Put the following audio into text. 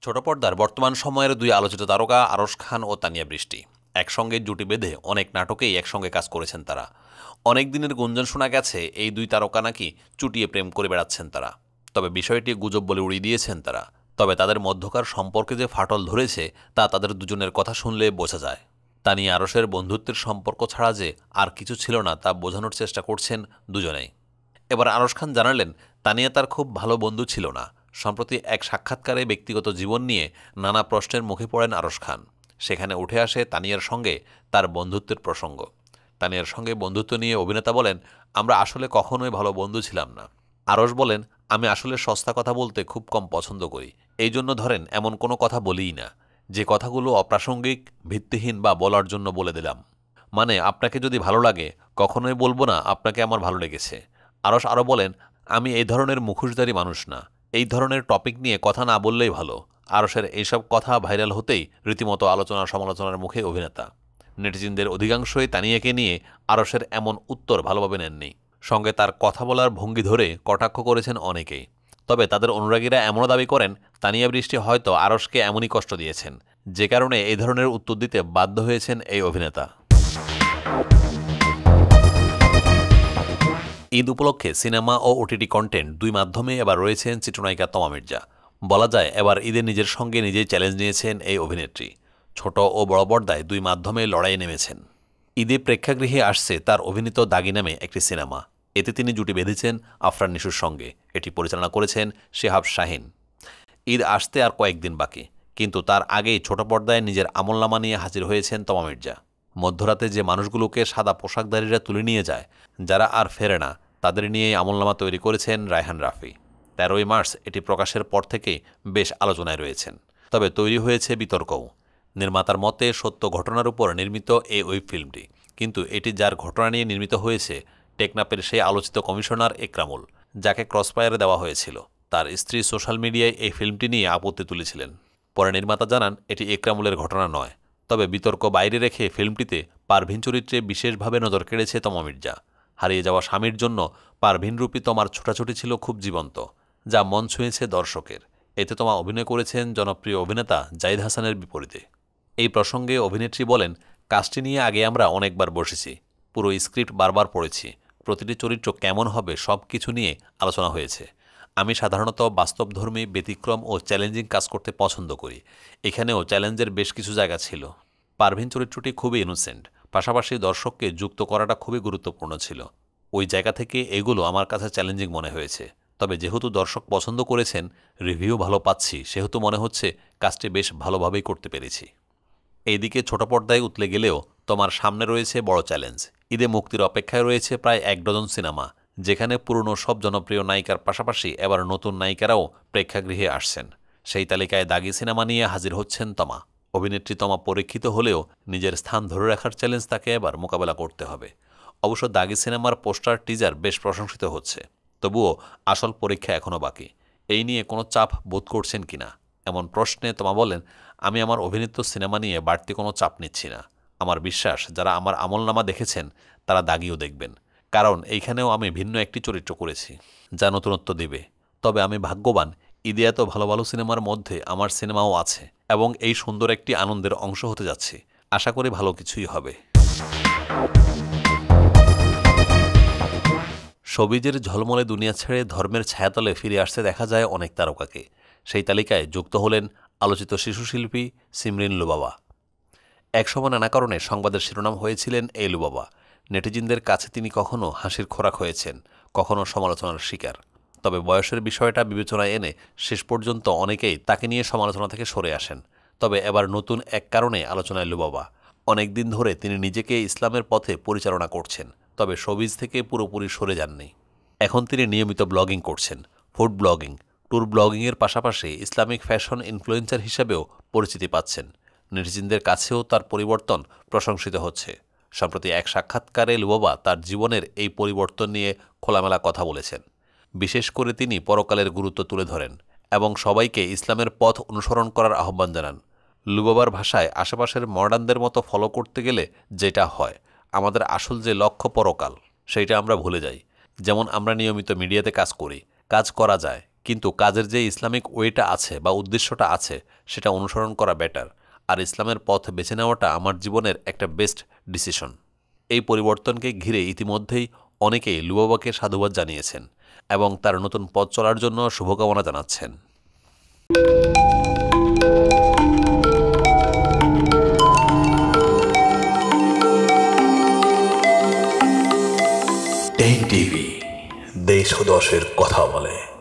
ছোট পর্দার বর্তমান সময়ের দুই আলোচিত তারকা আরশ খান ও তানিয়া বৃষ্টি একসঙ্গে জুটি বেঁধে অনেক নাটকেই একসঙ্গে কাজ করেছেন তারা। অনেক দিনের গুঞ্জন শোনা গেছে এই দুই তারকা নাকি চুটিয়ে প্রেম করে বেড়াচ্ছেন তারা। তবে বিষয়টি গুজব বলে উড়িয়ে দিয়েছেন তারা। তবে তাদের মধ্যকার সম্পর্কে যে ফাটল ধরেছে তা তাদের দুজনের কথা শুনলে বোঝা যায়। তানিয়া আরশের বন্ধুত্বের সম্পর্ক ছাড়া যে আর কিছু ছিল না তা বোঝানোর চেষ্টা করছেন দুজনেই। এবার আরশ খান জানালেন তানিয়া তার খুব ভালো বন্ধু ছিল না। সম্প্রতি এক সাক্ষাৎকারে ব্যক্তিগত জীবন নিয়ে নানা প্রশ্নের মুখে পড়েন আরশ খান। সেখানে উঠে আসে তানিয়ার সঙ্গে তার বন্ধুত্বের প্রসঙ্গ। তানিয়ার সঙ্গে বন্ধুত্ব নিয়ে অভিনেতা বলেন, আমরা আসলে কখনোই ভালো বন্ধু ছিলাম না। আরশ বলেন, আমি আসলে সস্তা কথা বলতে খুব কম পছন্দ করি। এই জন্য ধরেন এমন কোনো কথা বলিই না যে কথাগুলো অপ্রাসঙ্গিক, ভিত্তিহীন বা বলার জন্য বলে দিলাম। মানে আপনাকে যদি ভালো লাগে কখনোই বলবো না আপনাকে আমার ভালো লেগেছে। আরশ আরও বলেন, আমি এই ধরনের মুখোশধারী মানুষ না। এই ধরনের টপিক নিয়ে কথা না বললেই ভালো। আরশের এইসব কথা ভাইরাল হতেই রীতিমতো আলোচনা সমালোচনার মুখে অভিনেতা। নেটিজেনদের অধিকাংশই তানিয়াকে নিয়ে আরশের এমন উত্তর ভালোভাবে নেননি। সঙ্গে তার কথা বলার ভঙ্গি ধরে কটাক্ষ করেছেন অনেকেই। তবে তাদের অনুরাগীরা এমনও দাবি করেন তানিয়া বৃষ্টি হয়তো আরশকে এমনই কষ্ট দিয়েছেন, যে কারণে এই ধরনের উত্তর দিতে বাধ্য হয়েছেন এই অভিনেতা। ঈদ উপলক্ষে সিনেমা ও ওটিটি কন্টেন্ট দুই মাধ্যমে এবার রয়েছেন চিত্রনায়িকা তমা মির্জা। বলা যায় এবার ঈদে নিজের সঙ্গে নিজেই চ্যালেঞ্জ নিয়েছেন এই অভিনেত্রী। ছোট ও বড় পর্দায় দুই মাধ্যমে লড়াইয়ে নেমেছেন। ঈদে প্রেক্ষাগৃহে আসছে তার অভিনীত দাগি নামে একটি সিনেমা। এতে তিনি জুটি বেঁধেছেন আফরান নিশুর সঙ্গে। এটি পরিচালনা করেছেন শিহাব শাহীন। ঈদ আসতে আর কয়েকদিন বাকি, কিন্তু তার আগেই ছোট পর্দায় নিজের আমলনামা নিয়ে হাজির হয়েছেন তমা মির্জা। মধ্যরাতে যে মানুষগুলোকে সাদা পোশাকধারীরা তুলে নিয়ে যায়, যারা আর ফেরে না, তাদের নিয়েই আমলনামা তৈরি করেছেন রায়হান রাফি। 13ই মার্চ এটি প্রকাশের পর থেকেই বেশ আলোচনায় রয়েছেন। তবে তৈরি হয়েছে বিতর্কও। নির্মাতার মতে সত্য ঘটনার উপর নির্মিত এই ওয়েব ফিল্মটি, কিন্তু এটি যার ঘটনা নিয়ে নির্মিত হয়েছে টেকনাপের সেই আলোচিত কমিশনার একরামুল, যাকে ক্রসফায়ারে দেওয়া হয়েছিল। তার স্ত্রী সোশ্যাল মিডিয়ায় এই ফিল্মটি নিয়ে আপত্তি তুলেছিলেন। পরে নির্মাতা জানান এটি একরামুলের ঘটনা নয়। তবে বিতর্ক বাইরে রেখে ফিল্মটিতে পারভিন চরিত্রে বিশেষভাবে নজর কেড়েছে তমা মির্জা। হারিয়ে যাওয়া স্বামীর জন্য পারভিনরূপী তমার ছোটাছুটি ছিল খুব জীবন্ত, যা মন ছুঁয়েছে দর্শকের। এতে তমা অভিনয় করেছেন জনপ্রিয় অভিনেতা জাহিদ হাসানের বিপরীতে। এই প্রসঙ্গে অভিনেত্রী বলেন, কাজটি নিয়ে আগে আমরা অনেকবার বসেছি, পুরো স্ক্রিপ্ট বারবার পড়েছি, প্রতিটি চরিত্র কেমন হবে সব কিছু নিয়ে আলোচনা হয়েছে। আমি সাধারণত বাস্তবধর্মী, ব্যতিক্রম ও চ্যালেঞ্জিং কাজ করতে পছন্দ করি। এখানেও চ্যালেঞ্জের বেশ কিছু জায়গা ছিল। পারভিন চরিত্রটি খুবই ইনোসেন্ট, পাশাপাশি দর্শককে যুক্ত করাটা খুবই গুরুত্বপূর্ণ ছিল। ওই জায়গা থেকে এগুলো আমার কাছে চ্যালেঞ্জিং মনে হয়েছে। তবে যেহেতু দর্শক পছন্দ করেছেন, রিভিউ ভালো পাচ্ছি, সেহেতু মনে হচ্ছে কাজটি বেশ ভালোভাবেই করতে পেরেছি। এইদিকে ছোট পর্দায় উতলে গেলেও তোমার সামনে রয়েছে বড় চ্যালেঞ্জ। ঈদে মুক্তির অপেক্ষায় রয়েছে প্রায় 1 ডজন সিনেমা, যেখানে পুরনো সব জনপ্রিয় নায়িকার পাশাপাশি এবার নতুন নায়িকারাও প্রেক্ষাগৃহে আসছেন। সেই তালিকায় দাগি সিনেমা নিয়ে হাজির হচ্ছেন তমা। অভিনেত্রী তমা পরীক্ষিত হলেও নিজের স্থান ধরে রাখার চ্যালেঞ্জ তাকে এবার মোকাবেলা করতে হবে। অবশ্য দাগি সিনেমার পোস্টার, টিজার বেশ প্রশংসিত হচ্ছে। তবুও আসল পরীক্ষা এখনও বাকি। এই নিয়ে কোনো চাপ বোধ করছেন কিনা এমন প্রশ্নে তমা বলেন, আমি আমার অভিনীত সিনেমা নিয়ে বাড়তি কোনো চাপ নিচ্ছি না। আমার বিশ্বাস যারা আমার আমলনামা দেখেছেন তারা দাগিও দেখবেন, কারণ এইখানেও আমি ভিন্ন একটি চরিত্র করেছি যা নতুনত্ব দেবে। তবে আমি ভাগ্যবান, ঈদে এত ভালো ভালো সিনেমার মধ্যে আমার সিনেমাও আছে এবং এই সুন্দর একটি আনন্দের অংশ হতে যাচ্ছি। আশা করি ভালো কিছুই হবে। শোবিজের ঝলমলে দুনিয়া ছেড়ে ধর্মের ছায়াতলে ফিরে আসতে দেখা যায় অনেক তারকাকে। সেই তালিকায় যুক্ত হলেন আলোচিত শিশুশিল্পী সিমরিন লুবাবা। একসময় নানা কারণে সংবাদের শিরোনাম হয়েছিলেন এই লুবাবা। নেটিজেনদের কাছে তিনি কখনও হাসির খোরাক হয়েছেন, কখনও সমালোচনার শিকার। তবে বয়সের বিষয়টা বিবেচনায় এনে শেষ পর্যন্ত অনেকেই তাকে নিয়ে সমালোচনা থেকে সরে আসেন। তবে এবার নতুন এক কারণে আলোচনায় লুবাবা। অনেক দিন ধরে তিনি নিজেকে ইসলামের পথে পরিচালনা করছেন, তবে শোবিজ থেকে পুরোপুরি সরে যাননি। এখন তিনি নিয়মিত ব্লগিং করছেন, ফুড ব্লগিং, ট্যুর ব্লগিংয়ের পাশাপাশি ইসলামিক ফ্যাশন ইনফ্লুয়েন্সার হিসেবেও পরিচিতি পাচ্ছেন। নেটিজেনদের কাছেও তার পরিবর্তন প্রশংসিত হচ্ছে। সম্প্রতি এক সাক্ষাৎকারে লুবাবা তার জীবনের এই পরিবর্তন নিয়ে খোলামেলা কথা বলেছেন। বিশেষ করে তিনি পরকালের গুরুত্ব তুলে ধরেন এবং সবাইকে ইসলামের পথ অনুসরণ করার আহ্বান জানান। লুবাবার ভাষায়, আশেপাশের মডার্নদের মতো ফলো করতে গেলে যেটা হয়, আমাদের আসল যে লক্ষ্য পরকাল, সেইটা আমরা ভুলে যাই। যেমন আমরা নিয়মিত মিডিয়াতে কাজ করি, কাজ করা যায়, কিন্তু কাজের যে ইসলামিক ওয়েটা আছে বা উদ্দেশ্যটা আছে সেটা অনুসরণ করা বেটার। আর ইসলামের পথ বেছে নেওয়াটা আমার জীবনের একটা বেস্ট ডিসিশন। এই পরিবর্তনকে ঘিরে ইতিমধ্যেই অনেকেই লুবাবাকে সাধুবাদ জানিয়েছেন এবং তার নতুন পথ চলার জন্য শুভকামনা জানাচ্ছেন। টেন টিভি, দেশ ও দশের কথা বলে।